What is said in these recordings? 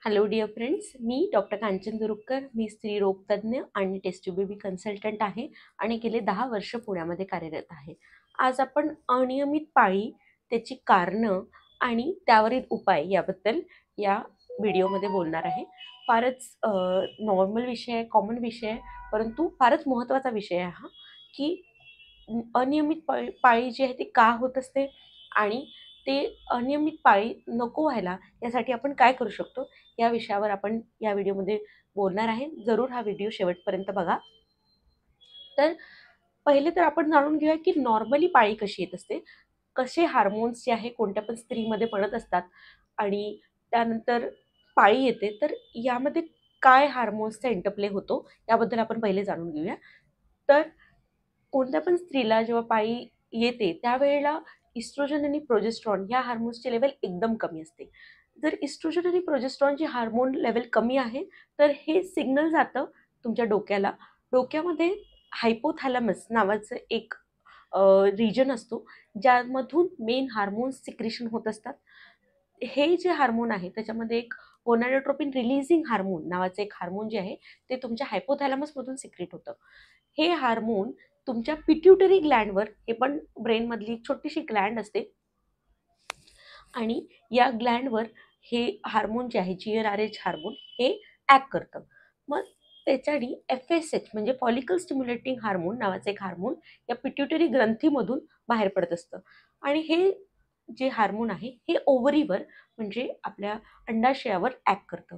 Hello dear friends, मी doctor Kanchan दुरुक्कर. मी स्त्रीरोग तज्ज्ञ आणि टेस्ट ट्यूब बेबी कन्सल्टंट आहे आणि गेले 10 वर्ष पुण्यामध्ये कार्यरत आहे. आज आपण अनियमित पाळी, त्याची कारणं आणि त्यावरील उपाय याबद्दल या व्हिडिओमध्ये बोलणार आहे. फारच नॉर्मल विषय आहे, कॉमन विषय आहे, परंतु फारच महत्त्वाचा विषय आहे हा, की अनियमित पाळी जी आहे ती का होत असते आणि ते अनियमित पाळी नको व्हायला यासाठी आपण काय करू शकतो या विषयावर आपण या व्हिडिओमध्ये बोलणार आहे. जरूर हा व्हिडिओ शेवटपर्यंत बघा. तर पहिले तर आपण जाणून घेऊया की नॉर्मली पाळी कशी येत असते, कसे हार्मोन्स जे आहे कोणत्या पण स्त्रीमध्ये बनत असतात आणि त्यानंतर पाळी येते, तर यामध्ये काय हार्मोन्सचा इंटरप्ले होतो याबद्दल आपण पहिले जाणून घेऊया. तर कोणत्या पण स्त्रीला जेव्हा पाळी येते त्यावेळेला इस्ट्रोजन आणि प्रोजेस्ट्रॉन या हार्मोन्सची लेवल एकदम कमी असते. जर इस्ट्रोजन आणि प्रोजेस्ट्रॉनची हार्मोन लेवल कमी आहे तर हे सिग्नल जातं तुमच्या डोक्याला. डोक्यामध्ये हायपोथॅलॅमस नावाचं एक रिजन असतो ज्यामधून मेन हार्मोन्स सिक्रेशन होत असतात. हे जे हार्मोन आहे त्याच्यामध्ये एक गोनाडोट्रोपिन रिलीजिंग हार्मोन नावाचं एक हार्मोन जे आहे ते तुमच्या हायपोथॅलॅमसमधून सिक्रेट होतं. हे हार्मोन तुमच्या पिट्युटरी ग्लँडवर, हे पण ब्रेनमधली एक छोटीशी ग्लँड असते आणि या ग्लँडवर हे हार्मोन जे आहे GnRH हार्मोन हे ॲक्ट करतं. मग त्याच्यानी FSH म्हणजे फॉलिकल स्टिम्युलेटिंग हार्मोन नावाचं एक हार्मोन या पिट्युटरी ग्रंथीमधून बाहेर पडत असतं आणि हे जे हार्मोन आहे हे ओव्हरीवर म्हणजे आपल्या अंडाशयावर ॲक्ट करतं.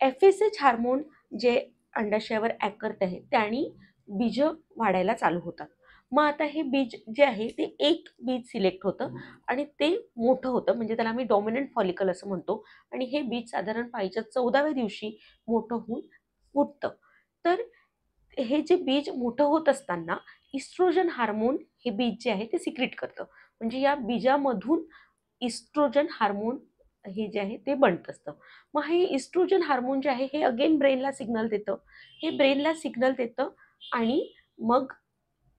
FSH हार्मोन जे अंडाशयावर ॲक्ट करत आहे त्याने बीज वाढायला चालू होतात. मग आता हे बीज जे आहे ते एक बीज सिलेक्ट होतं आणि ते मोठं होतं, म्हणजे त्याला आम्ही डॉमिनंट फॉलिकल असं म्हणतो आणि हे बीज साधारण पाळीच्या 14व्या दिवशी मोठं होऊन फुटतं. तर हे जे बीज मोठं होत असताना इस्ट्रोजन हार्मोन हे बीज जे आहे ते सिक्रेट करतं. म्हणजे या बीजामधून इस्ट्रोजन हार्मोन हे जे आहे ते बनत असतं. मग हे इस्ट्रोजन हार्मोन जे आहे हे अगेन ब्रेनला सिग्नल देतं. हे ब्रेनला सिग्नल देतं आणि मग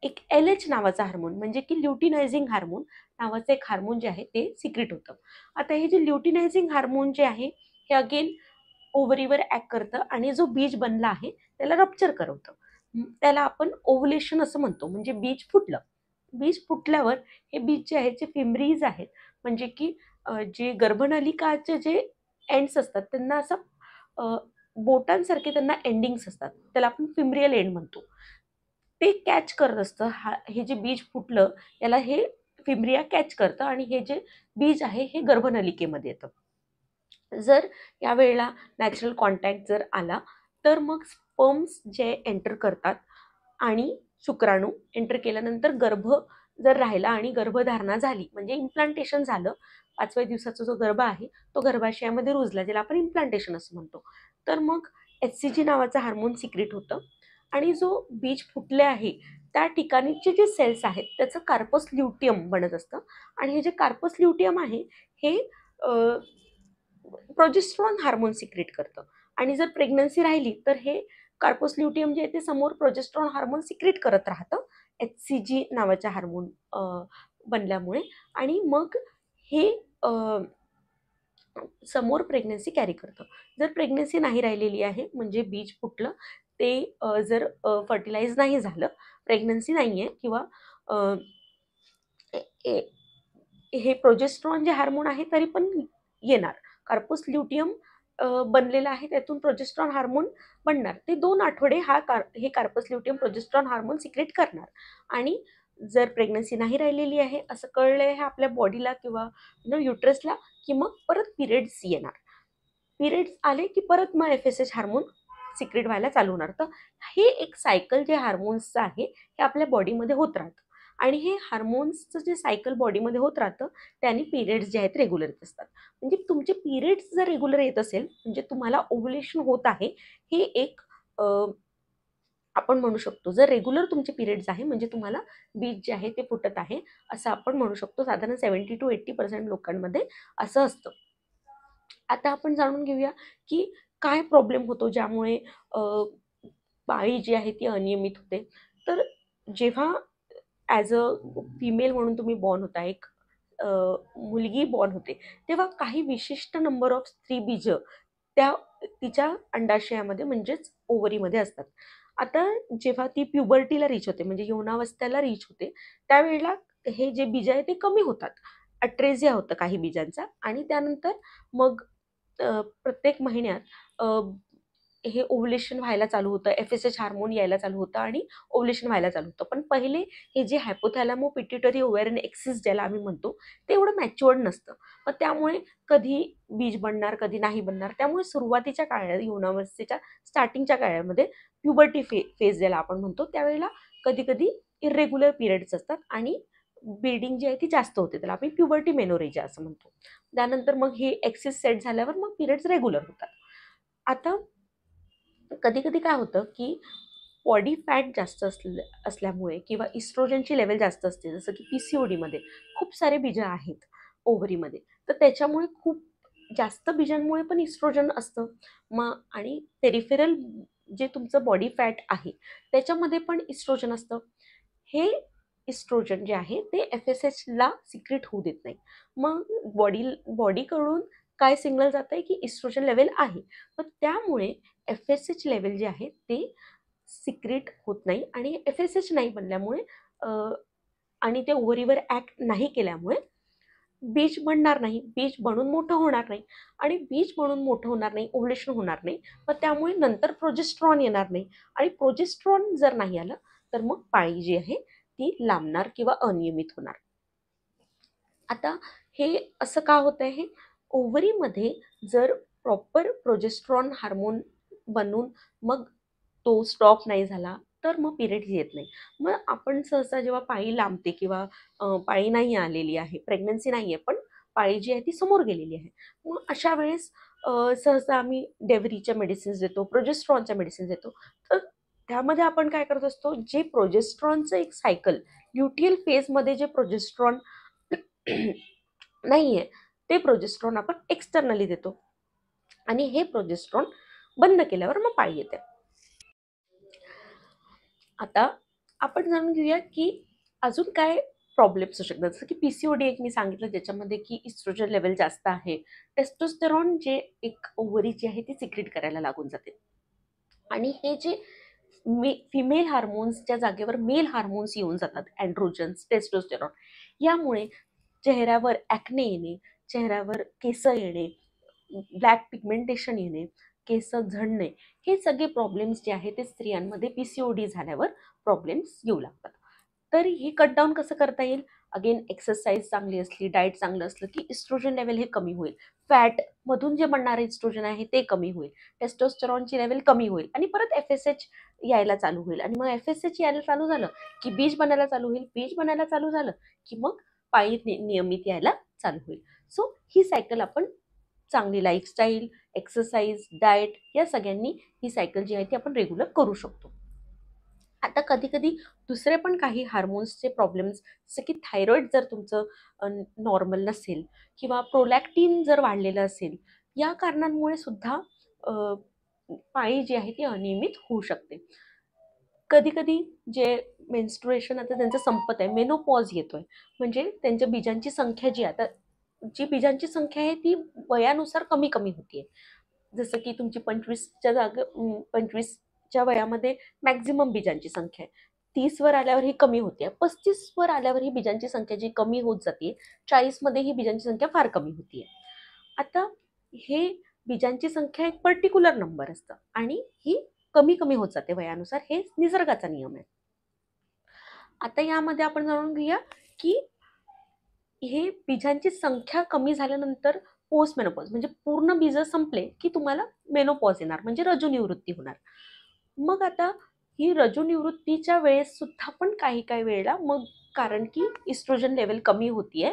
एक LH नावाचा हार्मोन म्हणजे की ल्युटिनायझिंग हार्मोन नावाचं एक हार्मोन जे आहे ते सिक्रेट होतं. आता हे जे ल्युटिनायझिंग हार्मोन जे आहे हे अगेन ओव्हरीवर ॲक्ट करतं आणि जो बीज बनला आहे त्याला रप्चर करवतं. त्याला आपण ओव्हुलेशन असं म्हणतो, म्हणजे बीज फुटलं. बीज फुटल्यावर हे बीज जे आहेत जे फिमरीज आहेत, म्हणजे की जे गर्भनलिकाचे जे एंड्स असतात त्यांना असं अ, बोटांसारखे त्यांना एंडिंग्स असतात. त्याला आपण फिमरियल एंड म्हणतो. ते कॅच करत असतं. हे जे बीज फुटलं याला हे फिमरिया कॅच करतं आणि हे जे बीज आहे हे गर्भनलिकेमध्ये येतं. जर यावेळेला नॅचरल कॉन्टॅक्ट जर आला तर मग स्पर्म्स जे एंटर करतात आणि शुक्राणू एंटर केल्यानंतर गर्भ जर राहिला आणि गर्भधारणा झाली म्हणजे इम्प्लांटेशन झालं, 5व्या दिवसाचा जो गर्भ आहे तो गर्भाशयामध्ये रुजला, ज्याला आपण इम्प्लांटेशन असं म्हणतो. तर मग HCG नावाचं हार्मोन सिक्रेट होतं आणि जो बीज फुटले आहे त्या ठिकाणीचे जे सेल्स आहेत त्याचं कार्पस ल्युटियम बनत असतं आणि हे जे कार्पस ल्युटियम आहे हे प्रोजेस्ट्रॉन हार्मोन सिक्रेट करतं आणि जर प्रेग्नन्सी राहिली तर हे कार्पस ल्युटियम जे आहे ते समोर प्रोजेस्ट्रॉन हार्मोन सिक्रेट करत राहतं HCG नावाच्या हार्मोन बनल्यामुळे आणि मग हे समोर प्रेग्नन्सी कॅरी करतं. जर प्रेग्नन्सी नाही राहिलेली आहे म्हणजे बीज फुटलं ते जर फर्टिलाइज नाही झालं, प्रेग्नन्सी नाही आहे किंवा अ, ए हे प्रोजेस्ट्रॉन जे हार्मोन आहे तरी पण येणार. कार्पस ल्युटियम बनलेलं आहे त्यातून प्रोजेस्ट्रॉन हार्मोन बनणार. ते 2 आठवडे हे corpus luteum progesterone hormone secrete करणार आणि जर प्रेग्नन्सी नाही राहिलेली आहे असं कळलं आहे आपल्या बॉडीला किंवा युटरसला, की मग परत पिरियड्स येणार. पिरियड्स आले की परत मग FSH हार्मोन सिक्रेट व्हायला चालू होणार. तर हे एक सायकल जे हार्मोन्सचं आहे हे आपल्या बॉडीमध्ये होत राहतं आणि हे हार्मोन्सचं जे सायकल बॉडीमध्ये होत राहतं त्याने पिरियड्स जे आहेत रेग्युलर येत असतात. म्हणजे तुमचे पिरियड्स जर रेग्युलर येत असेल म्हणजे तुम्हाला ओव्हुलेशन होत आहे, हे एक आपण म्हणू शकतो. जर रेग्युलर तुमचे पिरियड्स आहे म्हणजे तुम्हाला बीज जे आहे ते फुटत आहे असं आपण म्हणू शकतो. साधारण 70 to 80% लोकांमध्ये असं असतं. आता आपण जाणून घेऊया की काय प्रॉब्लेम होतो ज्यामुळे पाळी जी आहे ती अनियमित होते. तर जेव्हा ॲज अ फिमेल म्हणून तुम्ही बॉर्न होता, एक मुलगी बॉर्न होते, तेव्हा काही विशिष्ट नंबर ऑफ स्त्रीबीज त्या तिच्या अंडाशयामध्ये म्हणजेच ओव्हरीमध्ये असतात. आता जेव्हा ती प्युबर्टीला रीच होते म्हणजे यौवनावस्थेला रीच होते, त्यावेळेला हे जे बीज आहे ते कमी होतात. अट्रेझिया होतं काही बीजांचा आणि त्यानंतर मग प्रत्येक महिन्यात हे ओव्ह्युलेशन व्हायला चालू होतं, FSH हार्मोन यायला चालू होतं आणि ओव्ह्युलेशन व्हायला चालू होतं. पण पहिले हे जे हायपोथॅलॅमो पिट्युटरी ओव्हॅरियन एक्सिस ज्याला आम्ही म्हणतो, ते एवढं मॅच्युअर्ड नसतं. मग त्यामुळे कधी बीज बनणार, कधी नाही बनणार. त्यामुळे सुरुवातीच्या काळात यौवनावस्थेच्या स्टार्टिंगच्या काळामध्ये प्युबर्टी फेज ज्याला आपण म्हणतो, त्यावेळेला कधी-कधी इर्रेग्युलर पिरियड्स असतात आणि ब्लीडिंग जी आहे ती जास्त होते. त्याला आपण प्युबर्टी मेनोरेजिया असं म्हणतो. त्यानंतर मग हे एक्सिस सेट झाल्यावर मग पिरियड्स रेग्युलर होतात. आता कधी-कधी काय होतं, की बॉडी फॅट जास्त असल्यामुळे किंवा इस्ट्रोजनची लेव्हल जास्त असते, जसं की PCODमध्ये खूप सारे बीजं आहेत ओव्हरीमध्ये. तर त्याच्यामुळे खूप जास्त बीजांमुळे पण इस्ट्रोजन असतं. मग आणि पेरिफेरल जे तुमचं बॉडी फॅट आहे, त्याच्यामध्ये पण इस्ट्रोजन असतं. हे इस्ट्रोजन जे आहे ते FSHला सिक्रेट होऊ देत नाही. मग बॉडीकडून काय सिग्नल जातंय, की इस्ट्रोजन लेव्हल आहे. मग त्यामुळे FSH लेव्हल जे आहे ते सिक्रेट होत नाही आणि FSH नाही बनल्यामुळे अ, आणि ते ओव्हरीवर ॲक्ट नाही केल्यामुळे बीज बनणार नाही. बीज बनून मोठं होणार नाही आणि बीज बनून मोठं होणार नाही, ओव्ह्युलेशन होणार नाही. मग त्यामुळे नंतर प्रोजेस्टेरॉन येणार नाही आणि प्रोजेस्टेरॉन जर नाही आलं, तर मग पाळी जी आहे ती लांबणार किंवा अनियमित होणार. आता हे असं का होतंय हे? ओव्हरीमध्ये जर प्रॉपर प्रोजेस्टेरॉन हार्मोन बनून मग तो स्टॉप नाही झाला, तर मग पिरियड्स येत नाही. मग आपण सहसा जेव्हा पाळी लांबते किंवा पाळी नाही आलेली आहे, प्रेग्नन्सी नाही आहे, पण पाळी जी आहे ती समोर गेलेली आहे. मग अशा वेळेस सहसा आम्ही डेव्हरीच्या मेडिसिन्स देतो, प्रोजेस्टेरॉनच्या मेडिसिन्स देतो. तर त्यामध्ये आपण काय करत असतो, जे प्रोजेस्टेरॉनचं एक सायकल ल्युटियल फेजमध्ये जे प्रोजेस्टेरॉन नाहीये, ते प्रोजेस्टेरॉन आपण एक्सटर्नली देतो आणि हे प्रोजेस्टेरॉन बंद केल्यावर मग पाळी येते. आता आपण जाणून घेऊया, की अजून काय प्रॉब्लेम्स असू शकतात. जसं की PCOD एक मी सांगितलं ज्याच्यामध्ये की इस्ट्रोजन लेव्हल जास्त आहे. टेस्टोस्टेरॉन जे एक ओव्हरी जी आहे ती सिक्रेट करायला लागून जाते. आणि हे जे फिमेल हार्मोन्सच्या जागेवर मेल हार्मोन्स येऊन जातात, अँड्रोजन्स, टेस्टोस्टेरॉन. यामुळे चेहऱ्यावर ॲक्ने येणे, चेहऱ्यावर केस येणे, ब्लॅक पिगमेंटेशन येणे, केस झडणे, हे सगळे प्रॉब्लेम्स जे आहेत ते स्त्रियांमध्ये PCOD झाल्यावर प्रॉब्लेम्स येऊ लागतात. तर हे कट डाउन कसं करता येईल? अगेन एक्सरसाइज चांगली असली, डाएट चांगलं असलं, की इस्ट्रोजन लेव्हल हे कमी होईल. फॅटमधून जे बनणारे इस्ट्रोजन आहे ते कमी होईल. टेस्टोस्टेरॉनची लेव्हल कमी होईल आणि परत FSH यायला चालू होईल आणि मग FSH यायला चालू झालं, की बीज बनायला चालू होईल. बीज बनायला चालू झालं, की मग पाळी नियमित यायला चालू होईल. सो ही सायकल आपण चांगली लाईफस्टाईल, एक्सरसाइज, डाएट या सगळ्यांनी ही सायकल जी आहे ती आपण रेग्युलर करू शकतो. आता कधी-कधी दुसरे पण काही हार्मोन्सचे प्रॉब्लेम्स जसं की थायरॉईड जर तुमचं नॉर्मल नसेल किंवा प्रोलॅक्टिन जर वाढलेलं असेल, या कारणांमुळे सुद्धा अ, पाळी जी आहे ती अनियमित होऊ शकते. कधी-कधी जे मेन्स्ट्रुएशन आता त्यांचं संपत आहे, मेनोपॉज येतोय. म्हणजे त्यांच्या बीजांची संख्या जी आता जी बीजांची संख्या आहे ती वयानुसार कमी-कमी होतीये. जसं की तुमची 25च्या 25च्या वयामध्ये मॅक्सिमम बीजांची संख्या आहे. 30 वर आल्यावर ही कमी होते. 35 वर आल्यावर ही बीजांची संख्या जी कमी होत जाते. 40 मध्ये ही बीजांची संख्या फार कमी होतीये. आता हे बीजांची संख्या एक पर्टिक्युलर नंबर असतं आणि ही कमी-कमी होत जाते वयानुसार. हे निसर्गाचा नियम आहे. आता यामध्ये आपण जाणून घेऊया, की हे बीजांची संख्या कमी झाल्यानंतर पोस्ट मेनोपॉज म्हणजे पूर्ण बीज संपले, की तुम्हाला मेनोपॉज येणार म्हणजे रजोनिवृत्ती होणार. मग आता ही रजोनिवृत्तीच्या वेळेस सुद्धा पण काही-काही वेळेला मग कारण की इस्ट्रोजन लेव्हल कमी होतीये,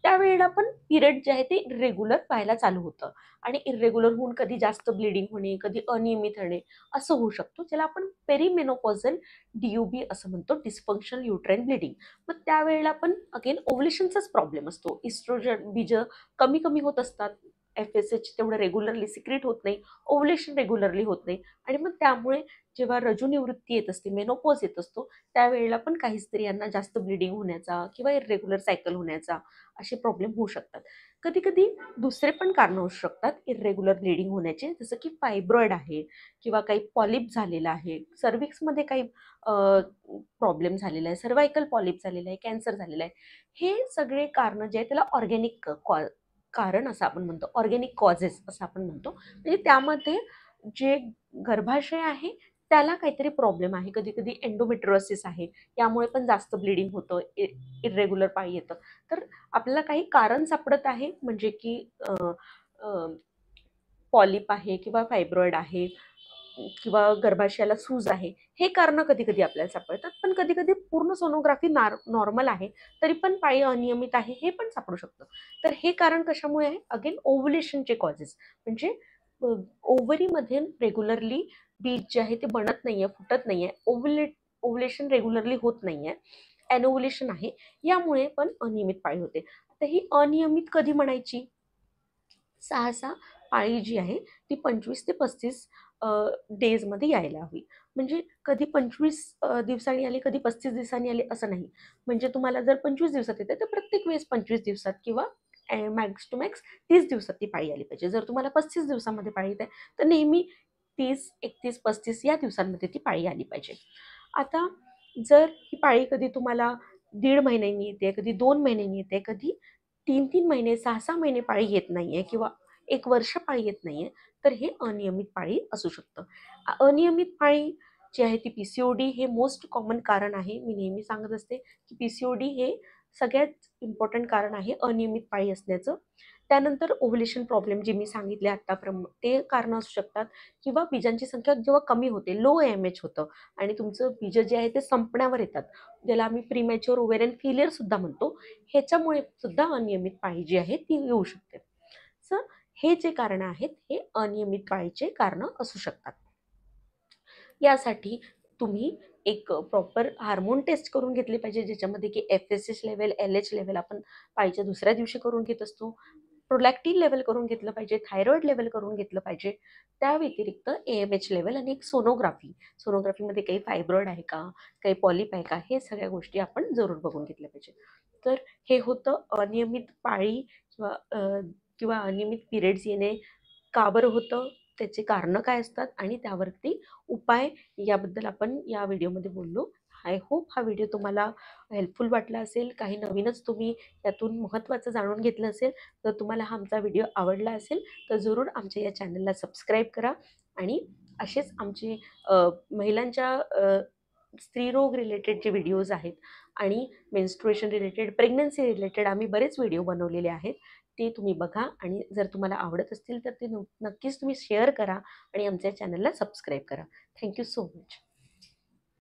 त्यावेळेला पण पिरियड जे आहे ते इर्रेग्युलर व्हायला चालू होतं आणि इर्रेग्युलर होऊन कधी जास्त ब्लीडिंग होणे, कधी अनियमित होणे असं होऊ शकतो. ज्याला आपण पेरिमेनोपॉझल DUB असं म्हणतो, डिस्फंक्शनल युट्राईन ब्लीडिंग. मग त्यावेळेला पण अगेन ओव्ह्युलेशनचाच प्रॉब्लेम असतो. इस्ट्रोजन बीजं कमी-कमी होत असतात. FSH तेवढं रेग्युलरली सिक्रेट होत नाही, ओव्हुलेशन रेग्युलरली होत नाही आणि मग त्यामुळे जेव्हा रजोनिवृत्ती येत असते, मेनोपॉज येत असतो, त्यावेळेला पण काही स्त्रियांना जास्त ब्लिडिंग होण्याचा किंवा इर्रेग्युलर सायकल होण्याचा असे प्रॉब्लेम होऊ शकतात. कधी-कधी दुसरे पण कारणं असू शकतात इर्रेग्युलर ब्लिडिंग होण्याचे, जसं की फायब्रॉईड आहे किंवा काही पॉलिप झालेलं आहे, सर्व्हिक्समध्ये काही प्रॉब्लेम झालेला आहे, सर्व्हायकल पॉलिप झालेला आहे, कॅन्सर झालेला आहे. हे सगळे कारणं जे आहेत त्याला ऑर्गॅनिक कारण असं आपण म्हणतो, ऑर्गॅनिक कॉजेस असं आपण म्हणतो. म्हणजे त्यामध्ये जे गर्भाशय आहे त्याला काहीतरी प्रॉब्लेम आहे. कधी-कधी एंडोमेट्रियोसिस आहे. यामुळे पण जास्त ब्लीडिंग होतं, इर्रेग्युलर पाळी येतं. तर आपल्याला काही कारण सापडत आहे म्हणजे की पॉलिप आहे किंवा फायब्रॉईड आहे किंवा गर्भाशयाला सूज आहे, हे कारणं कधी-कधी आपल्याला सापडतात. पण कधी-कधी पूर्ण सोनोग्राफी नॉर्मल आहे, तरी पण पाळी अनियमित आहे, हे पण सापडू शकतं. तर हे कारण कशामुळे आहे? अगेन ओव्हुलेशनचे कॉजेस म्हणजे ओव्हरीमध्ये रेग्युलरली बीज जे आहे ते बनत नाहीये, फुटत नाहीये, ओव्हुलेशन रेग्युलरली होत नाहीये, एनोव्हुलेशन आहे, यामुळे पण अनियमित पाळी होते. आता ही अनियमित कधी म्हणायची? सहसा पाळी जी आहे ती 25 ते 35 डेजमध्ये यायला हवी. म्हणजे कधी 25 दिवसांनी आली, कधी 35 दिवसांनी आली असं नाही. म्हणजे तुम्हाला जर 25 दिवसात येते, तर प्रत्येक वेळेस 25 दिवसात किंवा मॅक्स टू मॅक्स 30 दिवसात ती पाळी आली पाहिजे. जर तुम्हाला 35 दिवसामध्ये पाळी येते, तर नेहमी 30, 31, 35 या दिवसांमध्ये ती पाळी आली पाहिजे. आता जर ही पाळी कधी तुम्हाला 1.5 महिन्यांनी येते, कधी 2 महिन्यांनी येते, कधी 3-3 महिने, 6-6 महिने पाळी येत नाहीये किंवा 1 वर्ष पाळी येत नाहीये, तर हे अनियमित पाळी असू शकतं. अनियमित पाळी जी आहे ती PCOD हे मोस्ट कॉमन कारण आहे. मी नेहमी सांगत असते, की PCOD हे सगळ्यात इम्पोर्टंट कारण आहे अनियमित पाळी असण्याचं. त्यानंतर ओव्हुलेशन प्रॉब्लेम जे मी सांगितले ते कारणं असू शकतात किंवा बीजांची संख्या जेव्हा कमी होते, लो AMH होतं आणि तुमचं बीजं जे आहे ते संपण्यावर येतात, ज्याला आम्ही प्रीमॅच्युअर ओव्हेरियन फेलियर सुद्धा म्हणतो. ह्याच्यामुळे सुद्धा अनियमित पाळी जी आहे ती येऊ शकते. सो हे जे कारणं आहेत, हे अनियमित पाळीचे कारणं असू शकतात. यासाठी तुम्ही एक प्रॉपर हार्मोन टेस्ट करून घेतली पाहिजे, ज्याच्यामध्ये की FSH लेव्हल, LH लेव्हल आपण पाळीच्या दुसऱ्या दिवशी करून घेत असतो. प्रोलॅक्टिन लेव्हल करून घेतलं पाहिजे, थायरॉईड लेव्हल करून घेतलं पाहिजे. त्या व्यतिरिक्त AMH लेव्हल आणि एक सोनोग्राफी. सोनोग्राफीमध्ये काही फायब्रॉईड आहे का, काही पॉलिप आहे का, हे सगळ्या गोष्टी आपण जरूर बघून घेतल्या पाहिजे. तर हे होतं अनियमित पाळी किंवा अनियमित पिरियड्स येणे का बरं होतं, त्याची कारणं काय असतात आणि त्यावरती उपाय याबद्दल आपण या व्हिडिओमध्ये बोललो. आय होप हा व्हिडिओ तुम्हाला हेल्पफुल वाटला असेल. काही नवीनच तुम्ही यातून महत्त्वाचं जाणून घेतलं असेल. जर तुम्हाला हा आमचा व्हिडिओ आवडला असेल, तर जरूर आमच्या या चॅनलला सबस्क्राईब करा आणि असेच आमचे महिलांच्या स्त्रीरोग रिलेटेड जे व्हिडिओज आहेत आणि मेन्स्ट्रुएशन रिलेटेड, प्रेग्नन्सी रिलेटेड आम्ही बरेच व्हिडिओ बनवलेले आहेत. ते तुम्ही बघा आणि जर तुम्हाला आवडत असतील तर ते नक्कीच तुम्ही शेअर करा आणि आमच्या चॅनलला सबस्क्राईब करा. Thank you so much.